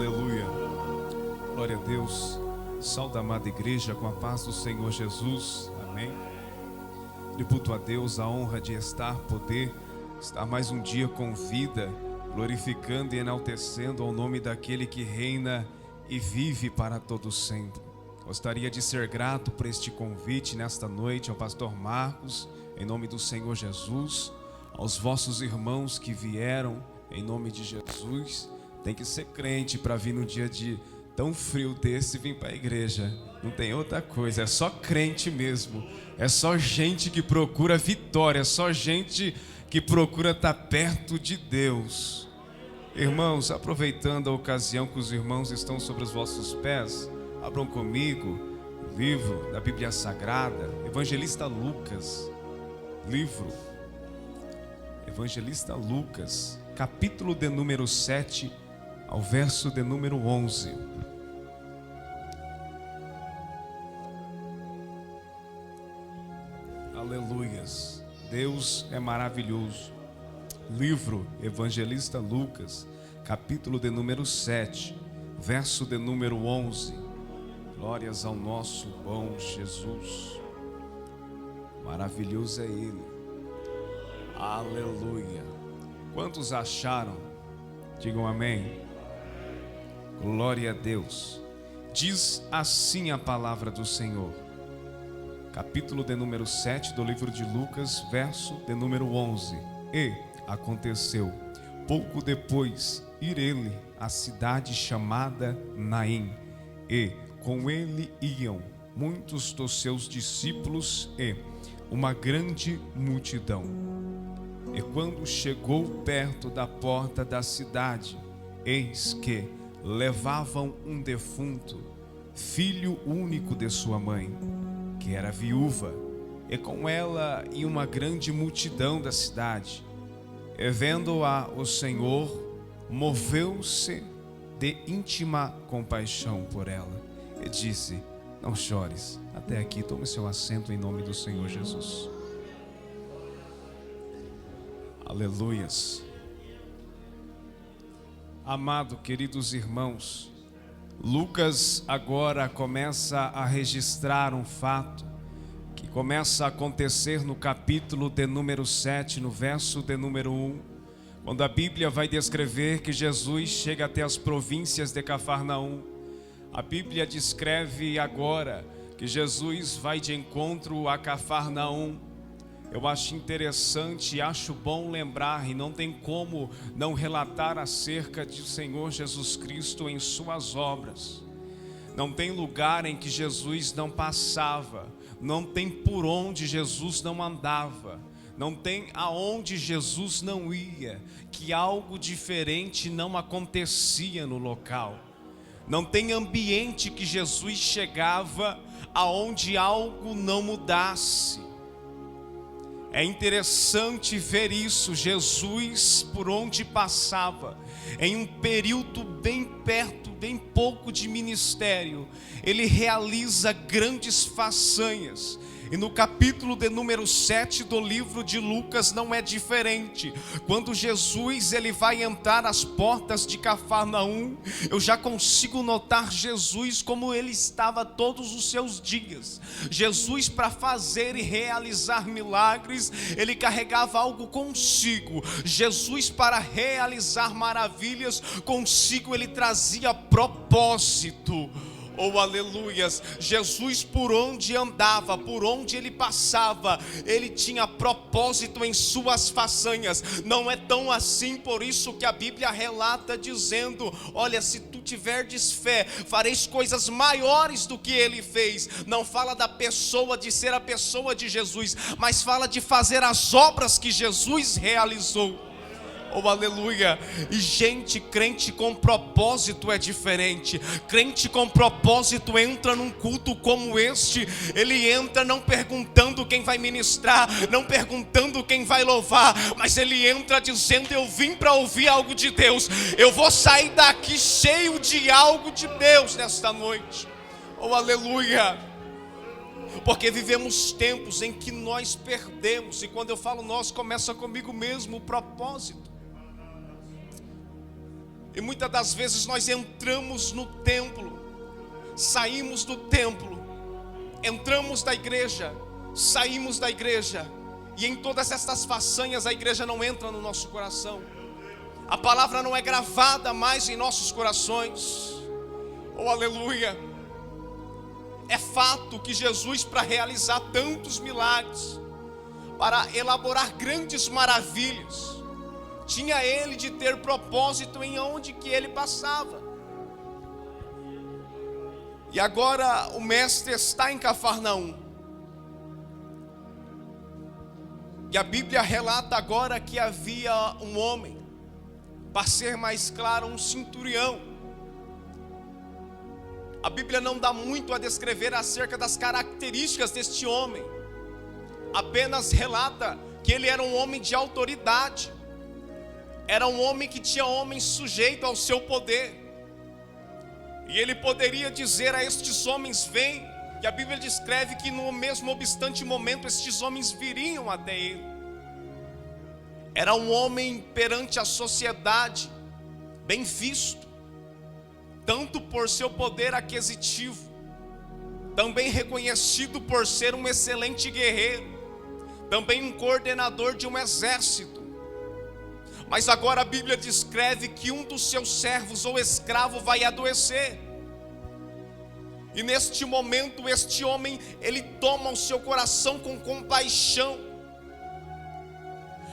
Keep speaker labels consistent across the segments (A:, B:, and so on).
A: Aleluia. Glória a Deus. Salve a amada igreja com a paz do Senhor Jesus. Amém. Tributo a Deus a honra de poder estar mais um dia com vida, glorificando e enaltecendo ao nome daquele que reina e vive para todo sempre. Gostaria de ser grato por este convite nesta noite ao pastor Marcos, em nome do Senhor Jesus, aos vossos irmãos que vieram, em nome de Jesus. Tem que ser crente para vir no dia de tão frio desse e vir para a igreja. Não tem outra coisa, é só crente mesmo. É só gente que procura vitória, é só gente que procura estar perto de Deus. Irmãos, aproveitando a ocasião que os irmãos estão sobre os vossos pés, abram comigo o livro da Bíblia Sagrada, Evangelista Lucas, Evangelista Lucas, capítulo de número 7, ao verso de número 11. Aleluias, Deus é maravilhoso. Livro Evangelista Lucas, capítulo de número 7, verso de número 11. Glórias ao nosso bom Jesus. Maravilhoso é Ele. Aleluia. Quantos acharam? Digam amém. Glória a Deus. Diz assim a palavra do Senhor. Capítulo de número 7 do livro de Lucas, verso de número 11. E aconteceu, pouco depois, ir ele à cidade chamada Naim, e com ele iam muitos dos seus discípulos e uma grande multidão. E quando chegou perto da porta da cidade, eis que levavam um defunto, filho único de sua mãe, que era viúva, e com ela ia uma grande multidão da cidade. E vendo-a o Senhor, moveu-se de íntima compaixão por ela, e disse: não chores. Até aqui, tome seu assento em nome do Senhor Jesus. Aleluias. Amado, queridos irmãos, Lucas agora começa a registrar um fato que começa a acontecer no capítulo de número 7, no verso de número 1, quando a Bíblia vai descrever que Jesus chega até as províncias de Cafarnaum. A Bíblia descreve agora que Jesus vai de encontro a Cafarnaum. Eu acho interessante e acho bom lembrar, e não tem como não relatar acerca do Senhor Jesus Cristo em suas obras. Não tem lugar em que Jesus não passava, não tem por onde Jesus não andava, não tem aonde Jesus não ia, que algo diferente não acontecia no local. Não tem ambiente que Jesus chegava aonde algo não mudasse. É interessante ver isso. Jesus, por onde passava, em um período bem perto, bem pouco de ministério, ele realiza grandes façanhas. E no capítulo de número 7 do livro de Lucas não é diferente. Quando Jesus ele vai entrar às portas de Cafarnaum, eu já consigo notar Jesus como ele estava todos os seus dias. Jesus, para fazer e realizar milagres, ele carregava algo consigo. Jesus, para realizar maravilhas consigo, ele trazia propósito. Oh, aleluias. Jesus, por onde andava, por onde ele passava, ele tinha propósito em suas façanhas. Não é tão assim, por isso que a Bíblia relata dizendo: olha, se tu tiverdes fé, fareis coisas maiores do que ele fez. Não fala da pessoa, de ser a pessoa de Jesus, mas fala de fazer as obras que Jesus realizou. Oh, aleluia. E gente, crente com propósito é diferente. Crente com propósito entra num culto como este. Ele entra não perguntando quem vai ministrar, não perguntando quem vai louvar, mas ele entra dizendo: eu vim para ouvir algo de Deus. Eu vou sair daqui cheio de algo de Deus nesta noite. Oh, aleluia. Porque vivemos tempos em que nós perdemos, e quando eu falo nós, começa comigo mesmo, o propósito. E muitas das vezes nós entramos no templo, saímos do templo, entramos da igreja, saímos da igreja, e em todas essas façanhas a igreja não entra no nosso coração. A palavra não é gravada mais em nossos corações. Oh, aleluia! É fato que Jesus, para realizar tantos milagres, para elaborar grandes maravilhas, tinha ele de ter propósito em onde que ele passava. E agora o mestre está em Cafarnaum. E a Bíblia relata agora que havia um homem, para ser mais claro, um centurião. A Bíblia não dá muito a descrever acerca das características deste homem. Apenas relata que ele era um homem de autoridade. Era um homem que tinha homens sujeitos ao seu poder. E ele poderia dizer a estes homens: vem. E a Bíblia descreve que no mesmo obstante momento estes homens viriam até ele. Era um homem perante a sociedade bem visto, tanto por seu poder aquisitivo, também reconhecido por ser um excelente guerreiro, também um coordenador de um exército. Mas agora a Bíblia descreve que um dos seus servos ou escravo vai adoecer. E neste momento este homem, ele toma o seu coração com compaixão.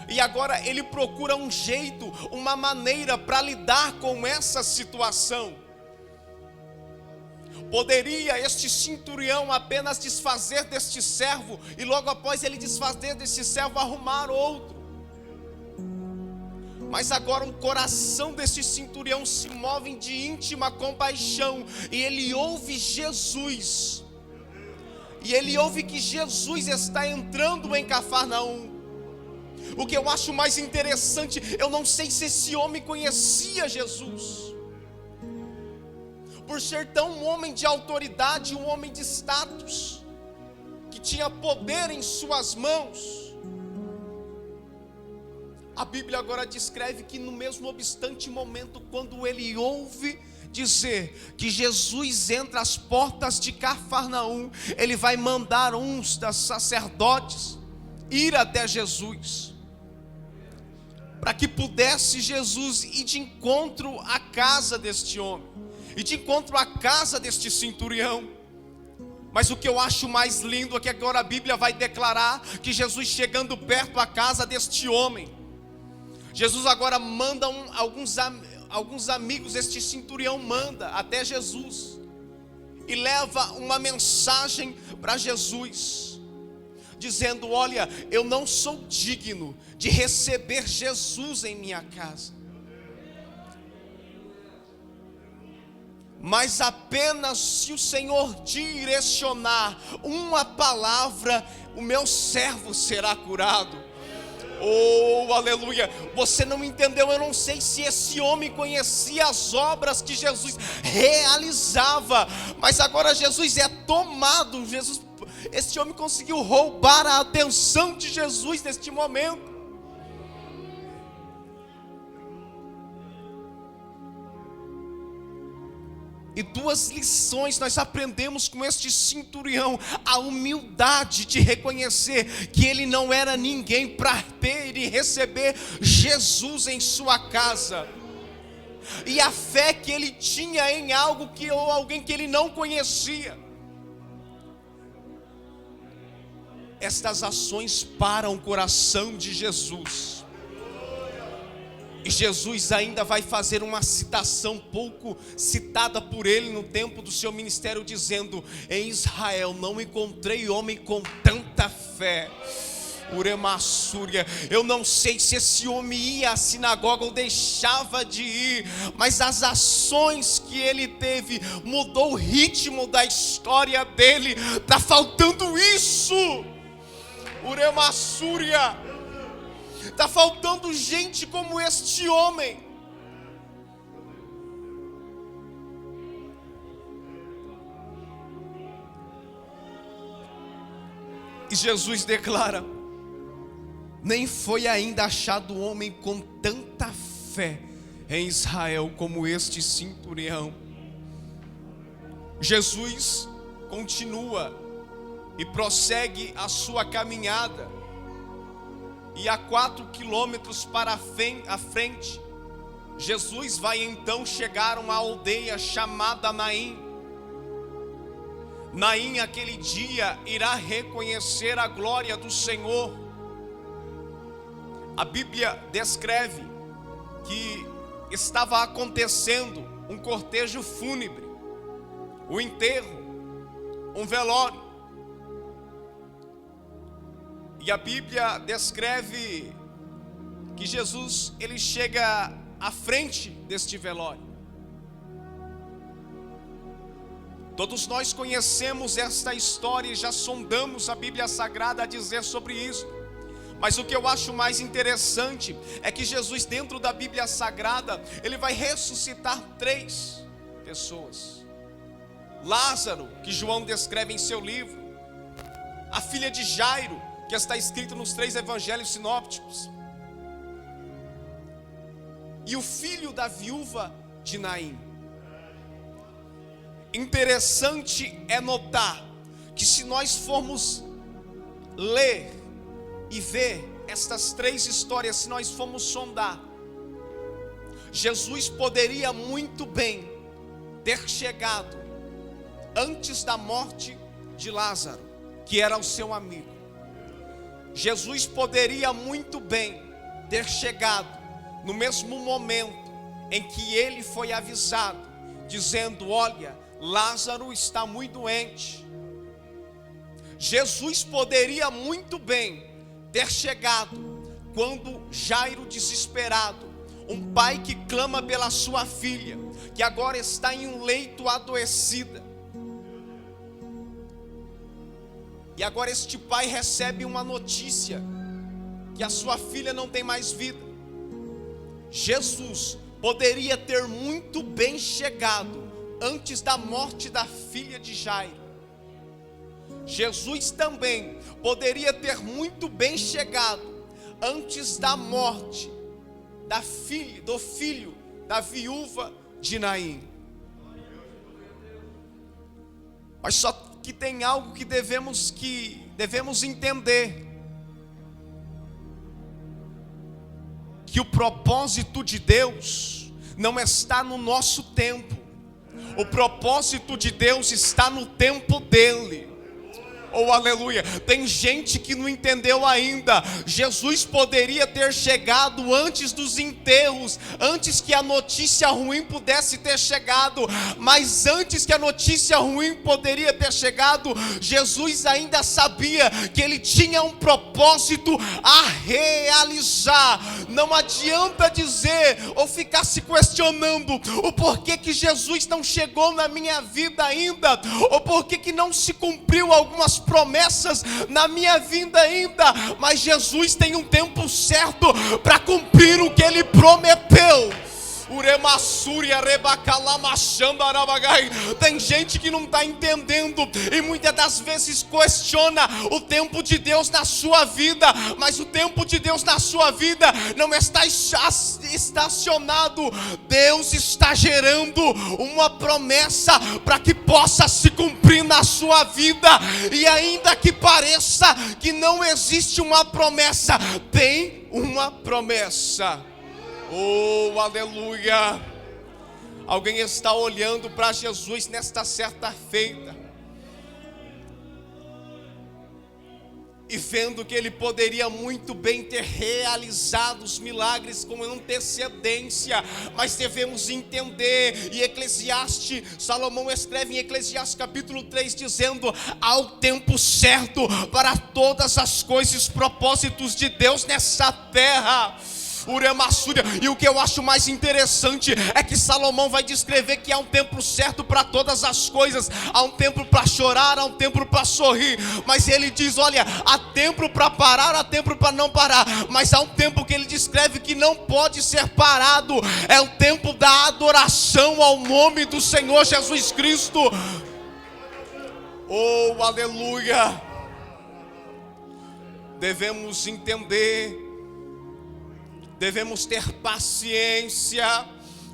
A: E agora ele procura um jeito, uma maneira para lidar com essa situação. Poderia este centurião apenas desfazer deste servo e logo após ele desfazer deste servo arrumar outro. Mas agora o coração deste centurião se move de íntima compaixão e ele ouve Jesus. E ele ouve que Jesus está entrando em Cafarnaum. O que eu acho mais interessante, eu não sei se esse homem conhecia Jesus. Por ser tão um homem de autoridade, um homem de status, que tinha poder em suas mãos. A Bíblia agora descreve que no mesmo obstante momento, quando ele ouve dizer que Jesus entra às portas de Cafarnaum, ele vai mandar uns dos sacerdotes ir até Jesus, para que pudesse Jesus ir de encontro à casa deste homem, e de encontro à casa deste centurião. Mas o que eu acho mais lindo é que agora a Bíblia vai declarar que Jesus, chegando perto da casa deste homem, Jesus agora manda alguns amigos, este centurião manda até Jesus, e leva uma mensagem para Jesus, dizendo: olha, eu não sou digno de receber Jesus em minha casa, mas apenas se o Senhor direcionar uma palavra, o meu servo será curado. Oh, aleluia! Você não entendeu, eu não sei se esse homem conhecia as obras que Jesus realizava, mas agora Jesus é tomado. Esse homem conseguiu roubar a atenção de Jesus neste momento. E duas lições nós aprendemos com este centurião: a humildade de reconhecer que ele não era ninguém para ter e receber Jesus em sua casa, e a fé que ele tinha em algo ou alguém que ele não conhecia. Estas ações param o coração de Jesus. E Jesus ainda vai fazer uma citação pouco citada por ele no tempo do seu ministério, dizendo: em Israel não encontrei homem com tanta fé. Uremassúria. Eu não sei se esse homem ia à sinagoga ou deixava de ir, mas as ações que ele teve mudou o ritmo da história dele. Está faltando isso. Uremassúria. Está faltando gente como este homem. E Jesus declara: nem foi ainda achado homem com tanta fé em Israel como este centurião. Jesus continua e prossegue a sua caminhada, e a 4 quilômetros para a frente, Jesus vai então chegar a uma aldeia chamada Naim. Naim, aquele dia, irá reconhecer a glória do Senhor. A Bíblia descreve que estava acontecendo um cortejo fúnebre, um enterro, um velório. E a Bíblia descreve que Jesus, ele chega à frente deste velório. Todos nós conhecemos esta história e já sondamos a Bíblia Sagrada a dizer sobre isso. Mas o que eu acho mais interessante é que Jesus, dentro da Bíblia Sagrada, ele vai ressuscitar 3 pessoas. Lázaro, que João descreve em seu livro, a filha de Jairo, que está escrito nos 3 evangelhos sinópticos, e o filho da viúva de Naim. Interessante é notar que se nós formos ler e ver estas 3 histórias, se nós formos sondar, Jesus poderia muito bem ter chegado antes da morte de Lázaro, que era o seu amigo. Jesus poderia muito bem ter chegado no mesmo momento em que ele foi avisado, dizendo: olha, Lázaro está muito doente. Jesus poderia muito bem ter chegado quando Jairo, desesperado, um pai que clama pela sua filha, que agora está em um leito adoecida, e agora este pai recebe uma notícia que a sua filha não tem mais vida. Jesus poderia ter muito bem chegado antes da morte da filha de Jairo. Jesus também poderia ter muito bem chegado antes da morte do filho da viúva de Naim. Mas só que tem algo que devemos entender: que o propósito de Deus não está no nosso tempo. O propósito de Deus está no tempo dele. Oh, aleluia. Tem gente que não entendeu ainda. Jesus poderia ter chegado antes dos enterros, antes que a notícia ruim pudesse ter chegado. Mas antes que a notícia ruim poderia ter chegado, Jesus ainda sabia que ele tinha um propósito a realizar. Não adianta dizer ou ficar se questionando o porquê que Jesus não chegou na minha vida ainda, ou porquê que não se cumpriu algumas promessas na minha vida ainda. Mas Jesus tem um tempo certo para cumprir o que ele prometeu. Tem gente que não está entendendo e muitas das vezes questiona o tempo de Deus na sua vida. Mas o tempo de Deus na sua vida não está estacionado. Deus está gerando uma promessa para que possa se cumprir na sua vida. E ainda que pareça que não existe uma promessa, tem uma promessa. Oh, aleluia. Alguém está olhando para Jesus nesta certa feita e vendo que ele poderia muito bem ter realizado os milagres com antecedência. Mas devemos entender, e Salomão escreve em Eclesiastes capítulo 3 dizendo: há o tempo certo para todas as coisas, propósitos de Deus nessa terra. E o que eu acho mais interessante é que Salomão vai descrever que há um tempo certo para todas as coisas. Há um tempo para chorar, há um tempo para sorrir. Mas ele diz: olha, há tempo para parar, há tempo para não parar. Mas há um tempo que ele descreve que não pode ser parado. É o tempo da adoração ao nome do Senhor Jesus Cristo. Oh, aleluia. Devemos entender, devemos ter paciência,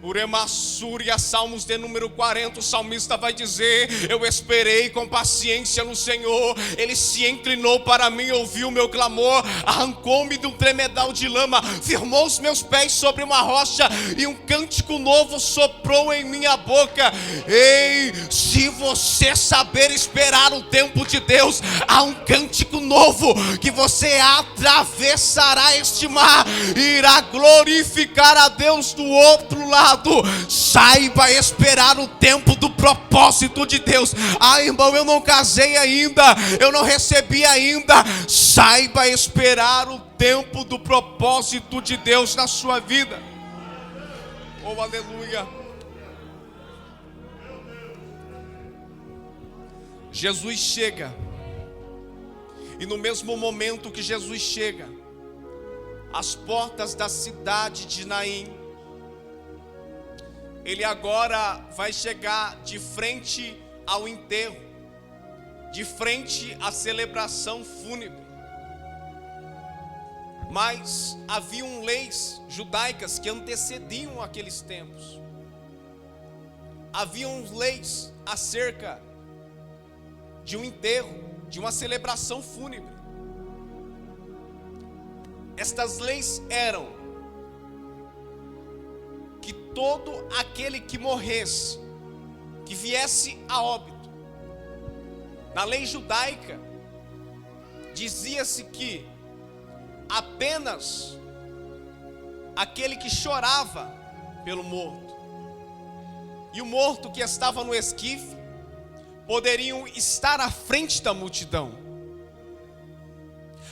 A: Uremassúria, Salmos de número 40, o salmista vai dizer: eu esperei com paciência no Senhor, Ele se inclinou para mim, ouviu o meu clamor, arrancou-me de um tremedal de lama, firmou os meus pés sobre uma rocha, e um cântico novo soprou em minha boca. Ei, se você saber esperar o tempo de Deus, há um cântico novo, que você atravessará este mar, irá glorificar a Deus do outro lado. Saiba esperar o tempo do propósito de Deus. Ah, irmão, eu não casei ainda, eu não recebi ainda. Saiba esperar o tempo do propósito de Deus na sua vida. Oh, aleluia. Jesus chega, e no mesmo momento que Jesus chega, às portas da cidade de Naim, Ele agora vai chegar de frente ao enterro, de frente à celebração fúnebre. Mas haviam leis judaicas que antecediam aqueles tempos. Haviam leis acerca de um enterro, de uma celebração fúnebre. Estas leis eram que todo aquele que morresse, que viesse a óbito, na lei judaica, dizia-se que apenas aquele que chorava pelo morto, e o morto que estava no esquife, poderiam estar à frente da multidão.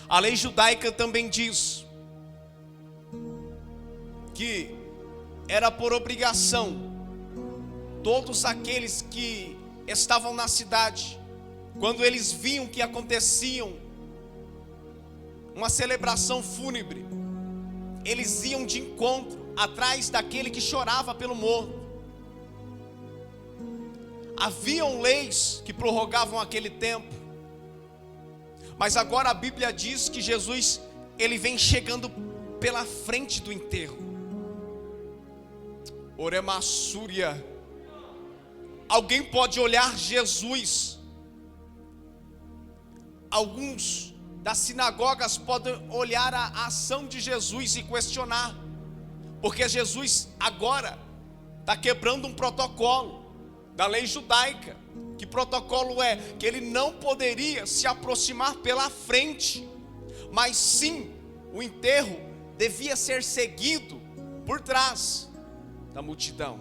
A: A lei judaica também diz que era por obrigação todos aqueles que estavam na cidade, quando eles viam que acontecia uma celebração fúnebre, eles iam de encontro atrás daquele que chorava pelo morto. Haviam leis que prorrogavam aquele tempo, mas agora a Bíblia diz que Jesus, Ele vem chegando pela frente do enterro. Oremassúria. Alguém pode olhar Jesus, alguns das sinagogas podem olhar a ação de Jesus e questionar, porque Jesus agora está quebrando um protocolo da lei judaica. Que protocolo é? Que ele não poderia se aproximar pela frente, mas sim, o enterro devia ser seguido por trás da multidão.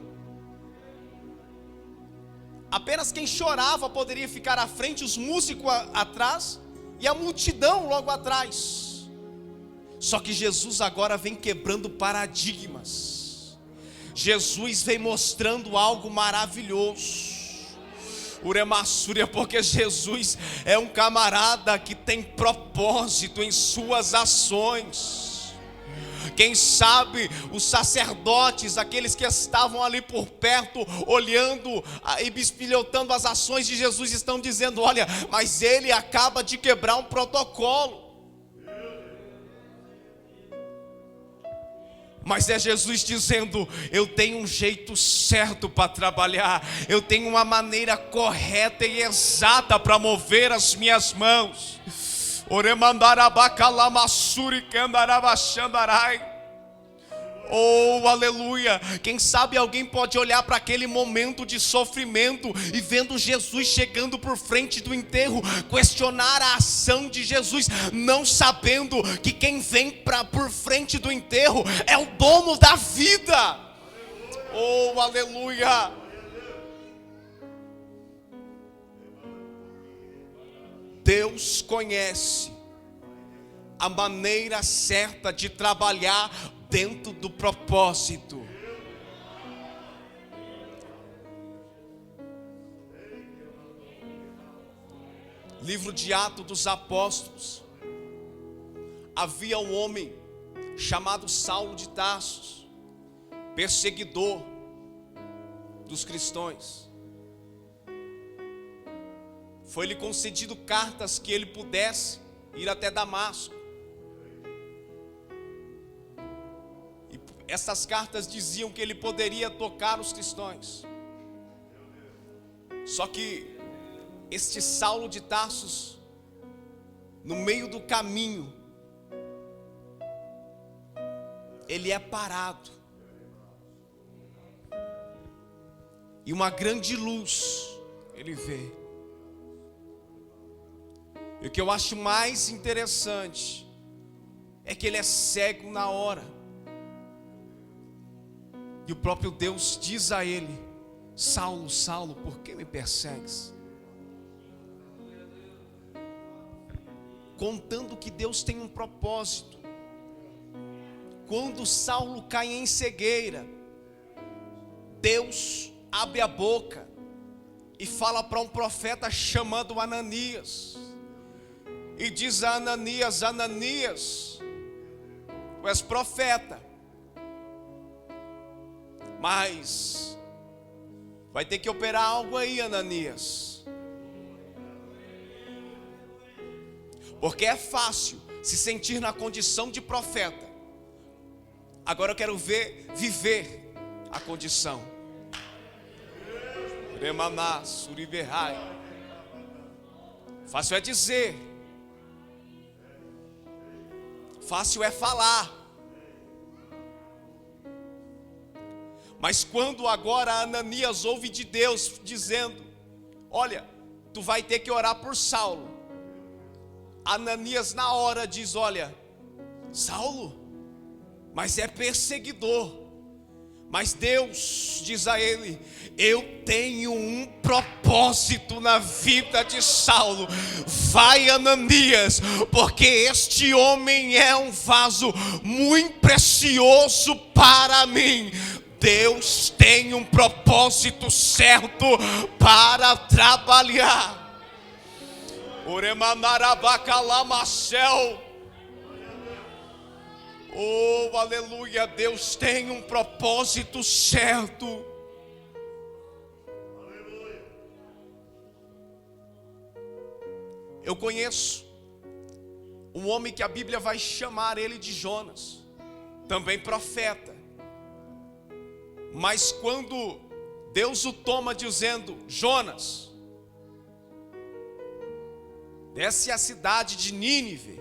A: Apenas quem chorava poderia ficar à frente, os músicos atrás e a multidão logo atrás. Só que Jesus agora vem quebrando paradigmas. Jesus vem mostrando algo maravilhoso. Uremassúria, porque Jesus é um camarada que tem propósito em suas ações. Quem sabe os sacerdotes, aqueles que estavam ali por perto, olhando e bisbilhotando as ações de Jesus, estão dizendo: olha, mas ele acaba de quebrar um protocolo. Mas é Jesus dizendo: eu tenho um jeito certo para trabalhar, eu tenho uma maneira correta e exata para mover as minhas mãos. Oh, aleluia. Quem sabe alguém pode olhar para aquele momento de sofrimento e vendo Jesus chegando por frente do enterro, questionar a ação de Jesus, não sabendo que quem vem por frente do enterro é o dono da vida. Oh, aleluia. Deus conhece a maneira certa de trabalhar dentro do propósito. Livro de Atos dos Apóstolos. Havia um homem chamado Saulo de Tarso, perseguidor dos cristãos. Foi-lhe concedido cartas que ele pudesse ir até Damasco. essas cartas diziam que ele poderia tocar os cristãos. Só que este Saulo de Tarso, no meio do caminho, ele é parado. E uma grande luz ele vê. E o que eu acho mais interessante é que ele é cego na hora. E o próprio Deus diz a ele: Saulo, Saulo, por que me persegues? Contando que Deus tem um propósito. Quando Saulo cai em cegueira, Deus abre a boca e fala para um profeta chamado Ananias. E diz a Ananias: Ananias, tu és profeta, mas vai ter que operar algo aí, Ananias. Porque é fácil se sentir na condição de profeta. Agora eu quero viver a condição. Fácil é dizer, fácil é falar. Mas quando agora Ananias ouve de Deus dizendo: olha, tu vai ter que orar por Saulo. Ananias na hora diz: olha, Saulo, mas é perseguidor. Mas Deus diz a ele: eu tenho um propósito na vida de Saulo. Vai, Ananias, porque este homem é um vaso muito precioso para mim. Deus tem um propósito certo para trabalhar. Oh, aleluia, Deus tem um propósito certo. Eu conheço um homem que a Bíblia vai chamar ele de Jonas, também profeta. Mas quando Deus o toma dizendo: Jonas, desce a cidade de Nínive,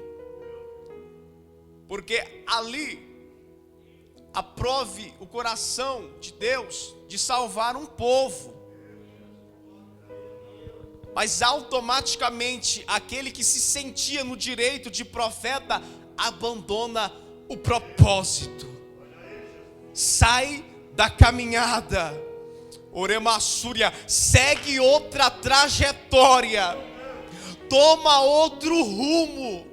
A: porque ali aprove o coração de Deus de salvar um povo. Mas automaticamente aquele que se sentia no direito de profeta abandona o propósito, sai da caminhada, Oremassúria, segue outra trajetória, toma outro rumo,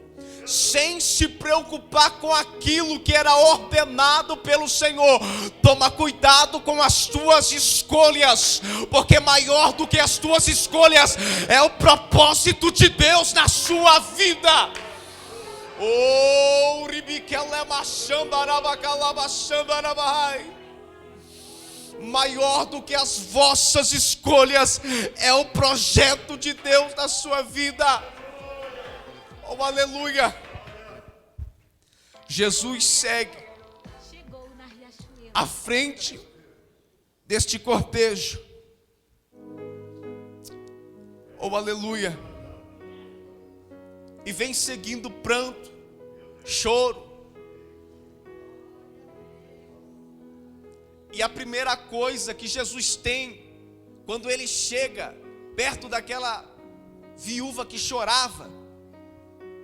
A: sem se preocupar com aquilo que era ordenado pelo Senhor. Toma cuidado com as tuas escolhas, porque maior do que as tuas escolhas é o propósito de Deus na sua vida. Oh, maior do que as vossas escolhas é o projeto de Deus na sua vida. Oh, aleluia. Jesus segue à frente deste cortejo. Oh, aleluia. E vem seguindo pranto, choro. E a primeira coisa que Jesus tem quando ele chega perto daquela viúva que chorava,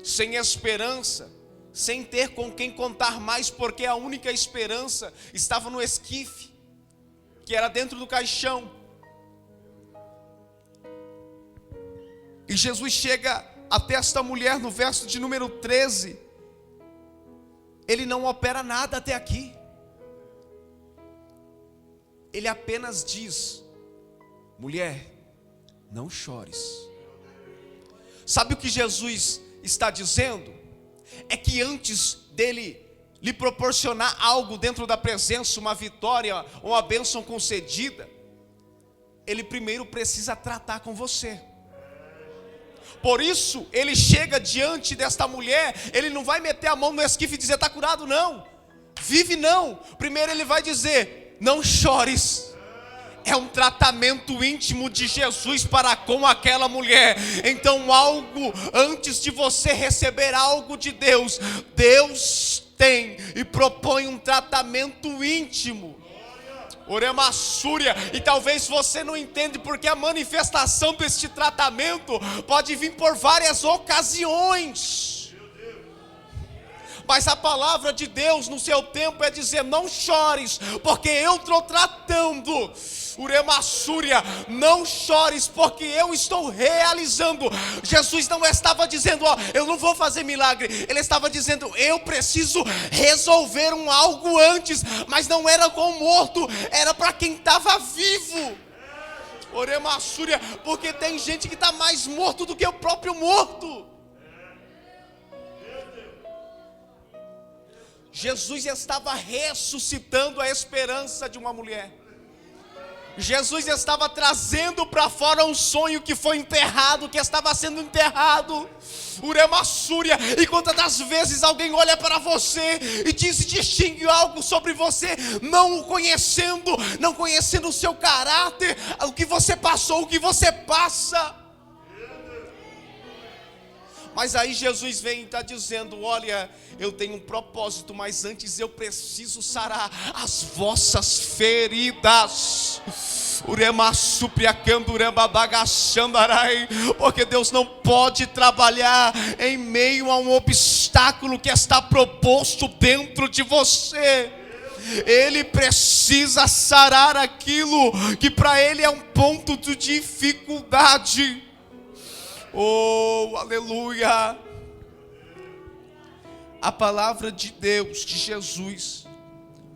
A: sem esperança, sem ter com quem contar mais, porque a única esperança estava no esquife, que era dentro do caixão. E Jesus chega até esta mulher no verso de número 13. Ele não opera nada até aqui. Ele apenas diz: mulher, não chores. Sabe o que Jesus está dizendo? É que antes dele lhe proporcionar algo dentro da presença, uma vitória, uma bênção concedida, ele primeiro precisa tratar com você. Por isso ele chega diante desta mulher, ele não vai meter a mão no esquife e dizer: está curado, não.
B: Vive não. Primeiro ele vai dizer: não chores. É um tratamento íntimo de Jesus para com aquela mulher. Então algo, antes de você receber algo de Deus, Deus tem e propõe um tratamento íntimo. Oremassúria. E talvez você não entenda, porque a manifestação deste tratamento pode vir por várias ocasiões. Mas a palavra de Deus no seu tempo é dizer: não chores, porque eu estou tratando. Uremassúria, não chores, porque eu estou realizando. Jesus não estava dizendo: ó, eu não vou fazer milagre. Ele estava dizendo: eu preciso resolver algo antes. Mas não era com o morto, era para quem estava vivo. Oremassúria, porque tem gente que está mais morto do que o próprio morto. Jesus estava ressuscitando a esperança de uma mulher. Jesus estava trazendo para fora um sonho que foi enterrado, que estava sendo enterrado. Uremassúria. E quantas das vezes alguém olha para você e distingue algo sobre você, não o conhecendo, não conhecendo o seu caráter, o que você passou, o que você passa. Mas aí Jesus vem e está dizendo: olha, eu tenho um propósito, mas antes eu preciso sarar as vossas feridas. Porque Deus não pode trabalhar em meio a um obstáculo que está proposto dentro de você. Ele precisa sarar aquilo que para ele é um ponto de dificuldade. Oh, aleluia. A palavra de Deus, de Jesus,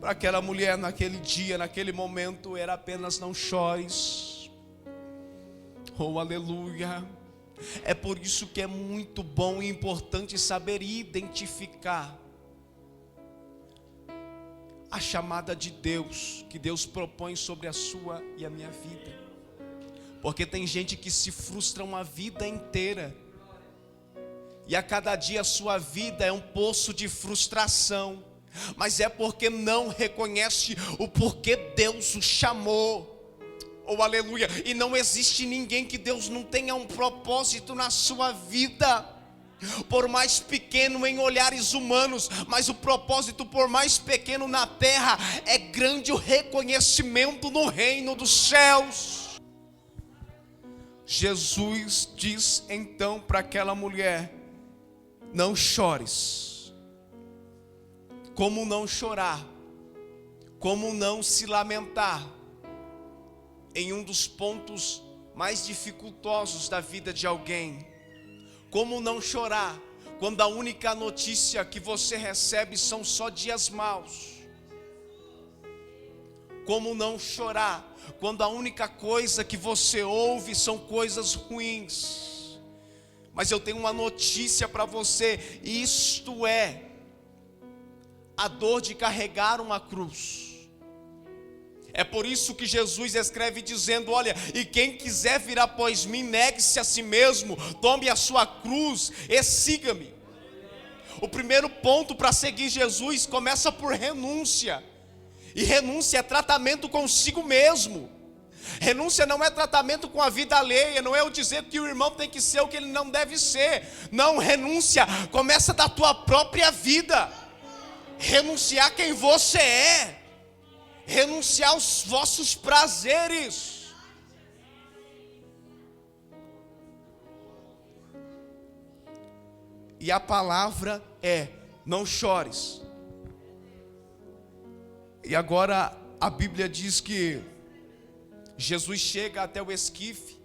B: para aquela mulher naquele dia, naquele momento, era apenas: não chores. Oh, aleluia. É por isso que é muito bom e importante saber identificar a chamada de Deus, que Deus propõe sobre a sua e a minha vida. Porque tem gente que se frustra uma vida inteira, e a cada dia a sua vida é um poço de frustração, mas é porque não reconhece o porquê Deus o chamou. Oh, aleluia. E não existe ninguém que Deus não tenha um propósito na sua vida, por mais pequeno em olhares humanos, mas o propósito, por mais pequeno na terra, é grande o reconhecimento no reino dos céus. Jesus diz então para aquela mulher: não chores. Como não chorar? Como não se lamentar em um dos pontos mais dificultosos da vida de alguém? Como não chorar quando a única notícia que você recebe são só dias maus? Como não chorar quando a única coisa que você ouve são coisas ruins? Mas eu tenho uma notícia para você: isto é a dor de carregar uma cruz. É por isso que Jesus escreve dizendo: olha, e quem quiser vir após mim, negue-se a si mesmo, tome a sua cruz e siga-me. O primeiro ponto para seguir Jesus começa por renúncia. E renúncia é tratamento consigo mesmo. Renúncia não é tratamento com a vida alheia. Não é eu dizer que o irmão tem que ser o que ele não deve ser. Não, renúncia começa da tua própria vida. Renunciar quem você é. Renunciar aos vossos prazeres. E a palavra é: não chores. E agora a Bíblia diz que Jesus chega até o esquife,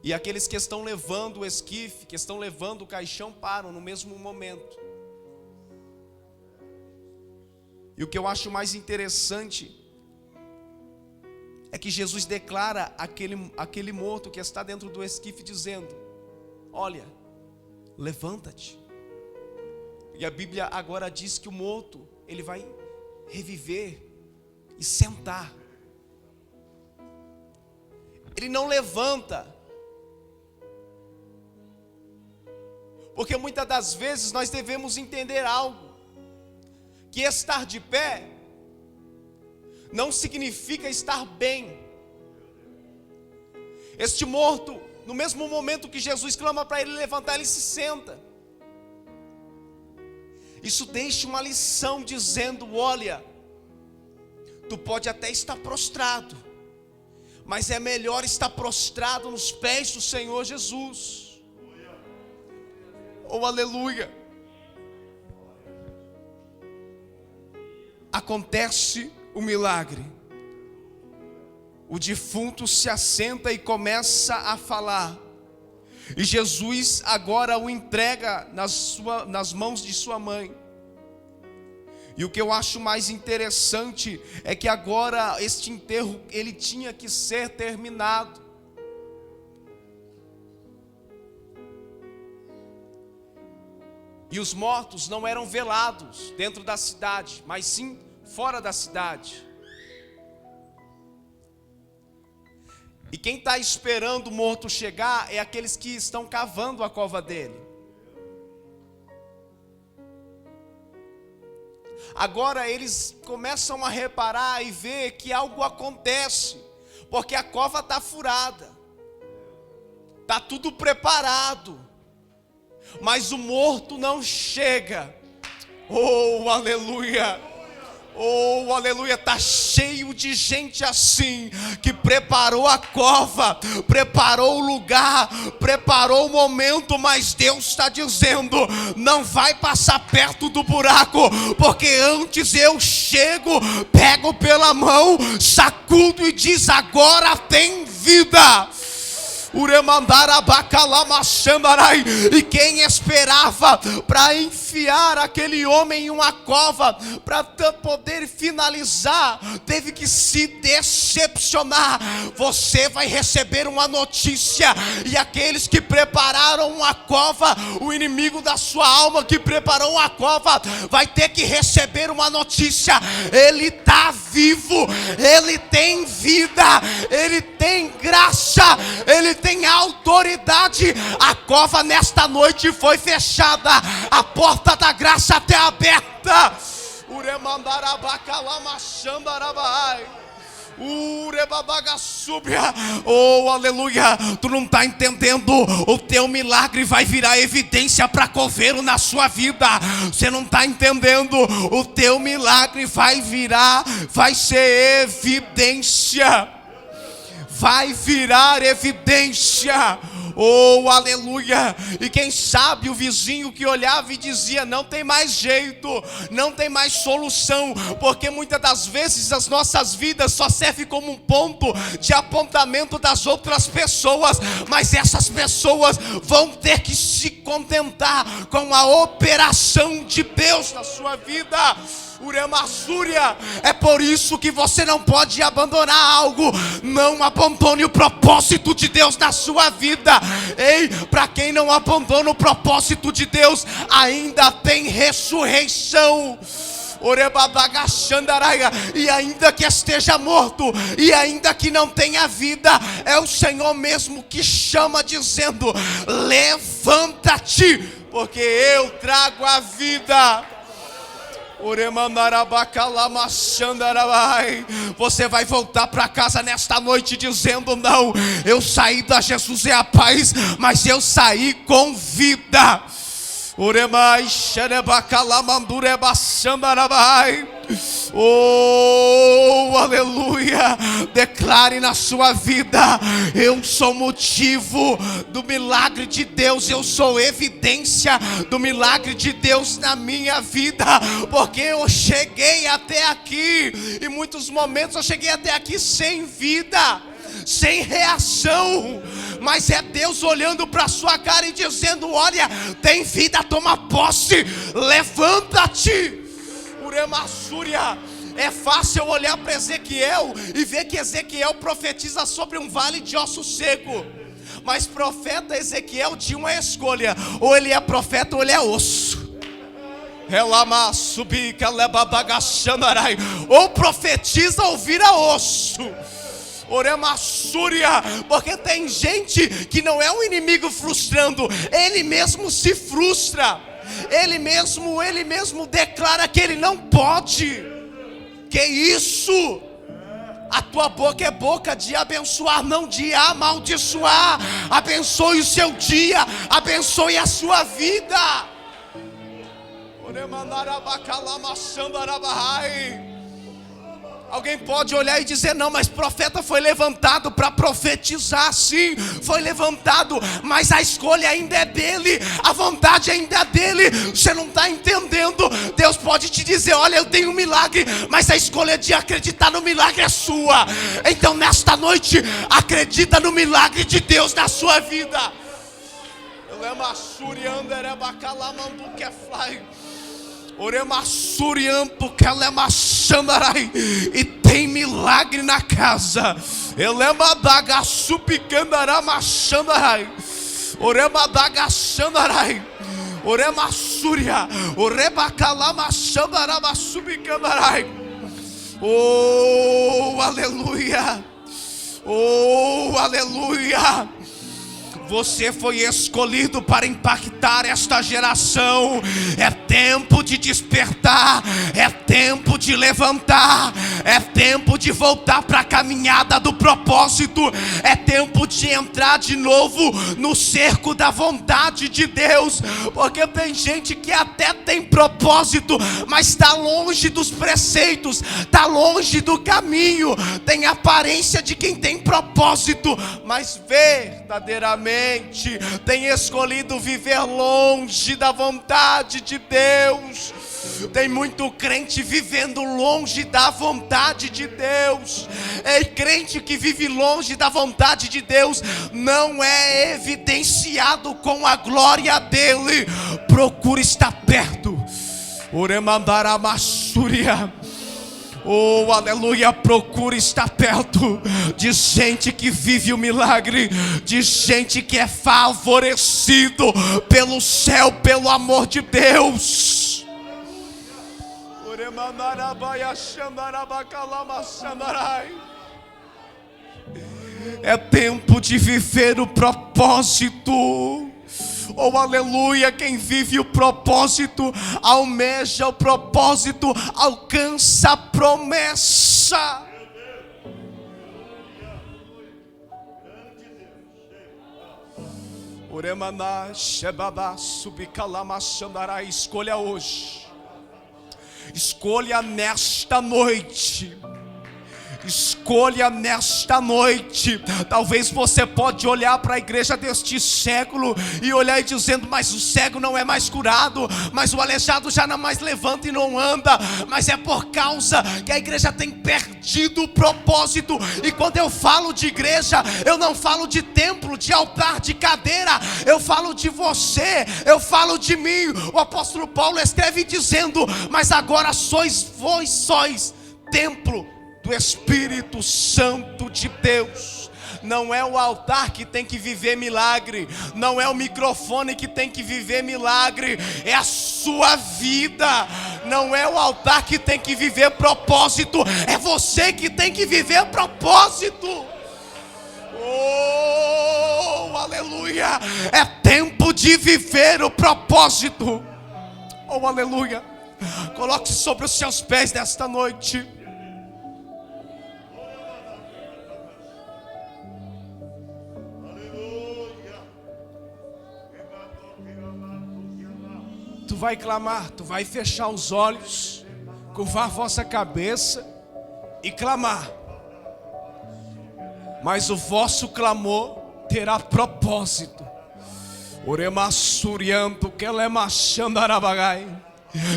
B: e aqueles que estão levando o esquife, que estão levando o caixão, param no mesmo momento. E o que eu acho mais interessante é que Jesus declara aquele morto que está dentro do esquife, dizendo: olha, levanta-te. E a Bíblia agora diz que o morto, ele vai reviver e sentar. Ele não levanta, porque muitas das vezes nós devemos entender algo. que estar de pé não significa estar bem. Este morto, no mesmo momento que Jesus clama para ele levantar, ele se senta. Isso deixa uma lição dizendo: olha, tu pode até estar prostrado, mas é melhor estar prostrado nos pés do Senhor Jesus. Oh, aleluia. Acontece o milagre. O defunto se assenta e começa a falar. E Jesus agora o entrega nas mãos de sua mãe. E o que eu acho mais interessante é que agora este enterro, ele tinha que ser terminado. E os mortos não eram velados dentro da cidade, mas sim fora da cidade. E quem está esperando o morto chegar é aqueles que estão cavando a cova dele. Agora eles começam a reparar e ver que algo acontece, porque a cova está furada, está tudo preparado, mas o morto não chega. Oh, aleluia! Oh, aleluia, está cheio de gente assim, que preparou a cova, preparou o lugar, preparou o momento, mas Deus está dizendo: não vai passar perto do buraco, porque antes eu chego, pego pela mão, sacudo e diz: agora tem vida. E quem esperava para enfiar aquele homem em uma cova, para poder finalizar, teve que se decepcionar. Você vai receber uma notícia, e aqueles que prepararam uma cova, o inimigo da sua alma que preparou uma cova, vai ter que receber uma notícia: ele está vivo, ele tem vida, ele tem graça, ele tem autoridade. A cova nesta noite foi fechada, a porta da graça até aberta. Oh, aleluia. Tu não está entendendo. O teu milagre vai virar evidência para coveiro na sua vida. Você não está entendendo. O teu milagre vai ser evidência. Vai virar evidência. Oh, aleluia. E quem sabe o vizinho que olhava e dizia: não tem mais jeito, não tem mais solução, porque muitas das vezes as nossas vidas só servem como um ponto de apontamento das outras pessoas, mas essas pessoas vão ter que se contentar com a operação de Deus na sua vida. É por isso que você não pode abandonar algo. Não abandone o propósito de Deus na sua vida. Ei, para quem não abandona o propósito de Deus, ainda tem ressurreição. E ainda que esteja morto, e ainda que não tenha vida, é o Senhor mesmo que chama, dizendo: levanta-te, porque eu trago a vida. Você vai voltar para casa nesta noite dizendo: não, eu saí da Jesus é a paz, mas eu saí com vida. Oh, aleluia. Declare na sua vida: eu sou motivo do milagre de Deus, eu sou evidência do milagre de Deus na minha vida, porque eu cheguei até aqui. Em muitos momentos eu cheguei até aqui sem vida, sem reação, mas é Deus olhando para a sua cara e dizendo: olha, tem vida, toma posse, levanta-te. É fácil olhar para Ezequiel e ver que Ezequiel profetiza sobre um vale de osso seco, mas profeta Ezequiel tinha uma escolha: ou ele é profeta ou ele é osso. Ou profetiza ou vira osso. Porque tem gente que não é um inimigo frustrando, ele mesmo se frustra. Ele mesmo declara que ele não pode. Que isso? A tua boca é boca de abençoar, não de amaldiçoar. Abençoe o seu dia, abençoe a sua vida. Alguém pode olhar e dizer: não, mas profeta foi levantado para profetizar. Sim, foi levantado, mas a escolha ainda é dele, a vontade ainda é dele. Você não está entendendo? Deus pode te dizer: olha, eu tenho um milagre, mas a escolha de acreditar no milagre é sua. Então nesta noite, acredita no milagre de Deus na sua vida. E tem milagre na casa. Oh, aleluia. Oh, aleluia. Você foi escolhido para impactar esta geração. É tempo de despertar, é tempo de levantar, é tempo de voltar para a caminhada do propósito, é tempo de entrar de novo no cerco da vontade de Deus. Porque tem gente que até tem propósito, mas está longe dos preceitos, está longe do caminho, tem aparência de quem tem propósito, mas verdadeiramente tem escolhido viver longe da vontade de Deus. Tem muito crente vivendo longe da vontade de Deus. É crente que vive longe da vontade de Deus não é evidenciado com a glória dele. Procura estar perto. Oh, aleluia, procura estar perto de gente que vive o milagre, de gente que é favorecido pelo céu, pelo amor de Deus. É tempo de viver o propósito. Oh, aleluia, quem vive o propósito, almeja o propósito, alcança a promessa. Escolha hoje, escolha nesta noite. Escolha nesta noite. Talvez você pode olhar para a igreja deste século e olhar e dizendo: mas o cego não é mais curado, mas o aleijado já não mais levanta e não anda. Mas é por causa que a igreja tem perdido o propósito. E quando eu falo de igreja, eu não falo de templo, de altar, de cadeira. Eu falo de você, eu falo de mim. O apóstolo Paulo escreve dizendo: mas agora vós sois templo do Espírito Santo de Deus. Não é o altar que tem que viver milagre, não é o microfone que tem que viver milagre, é a sua vida. Não é o altar que tem que viver propósito, é você que tem que viver propósito. Oh, aleluia, é tempo de viver o propósito. Oh, aleluia. Coloque-se sobre os seus pés nesta noite. Tu vai clamar, tu vai fechar os olhos, curvar a vossa cabeça e clamar. Mas o vosso clamor terá propósito. Oremassurianto que lemachandarabagai.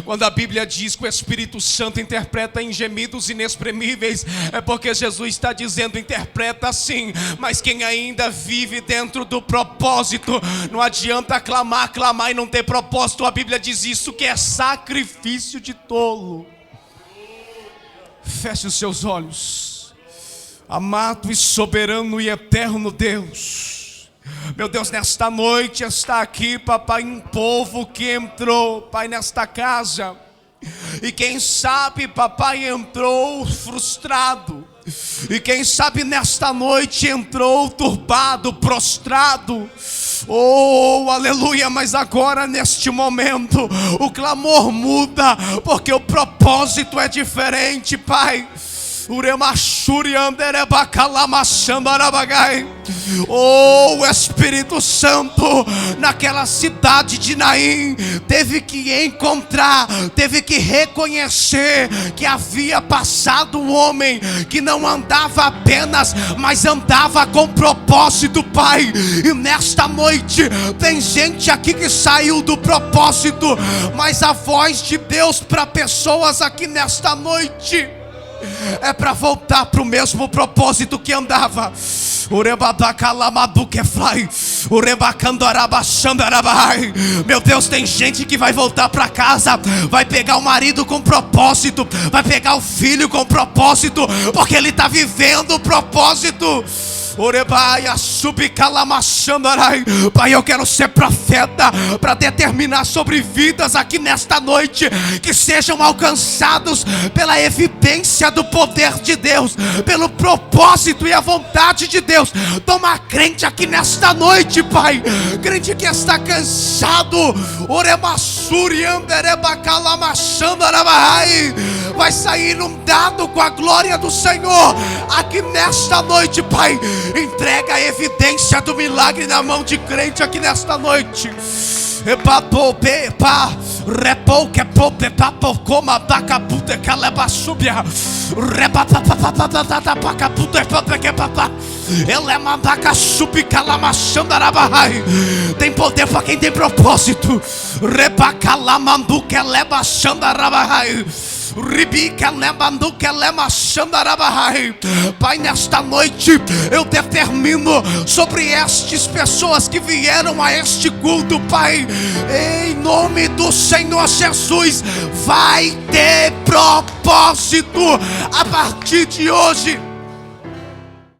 B: Quando a Bíblia diz que o Espírito Santo interpreta em gemidos inexprimíveis, é porque Jesus está dizendo: interpreta sim, mas quem ainda vive dentro do propósito. Não adianta clamar e não ter propósito. A Bíblia diz isso, que é sacrifício de tolo. Feche os seus olhos. Amado e soberano e eterno Deus, meu Deus, nesta noite está aqui, papai, um povo que entrou, pai, nesta casa. E quem sabe, papai, entrou frustrado. E quem sabe nesta noite entrou turbado, prostrado. Oh, aleluia, mas agora neste momento o clamor muda, porque o propósito é diferente, Pai. Oh, Espírito Santo, naquela cidade de Naim, teve que encontrar, teve que reconhecer que havia passado um homem que não andava apenas, mas andava com propósito, Pai. E nesta noite tem gente aqui que saiu do propósito, mas a voz de Deus para pessoas aqui nesta noite é para voltar para o mesmo propósito que andava. Meu Deus, tem gente que vai voltar para casa, vai pegar o marido com propósito, vai pegar o filho com propósito, porque ele está vivendo o propósito. Pai, eu quero ser profeta para determinar sobre vidas aqui nesta noite que sejam alcançados pela evidência do poder de Deus, pelo propósito e a vontade de Deus. Toma crente aqui nesta noite, Pai, crente que está cansado, vai sair inundado com a glória do Senhor aqui nesta noite, Pai. Entrega a evidência do milagre na mão de crente aqui nesta noite. Tem poder para quem tem propósito. Pai, nesta noite eu determino sobre estas pessoas que vieram a este culto, Pai, em nome do Senhor Jesus, vai ter propósito a partir de hoje.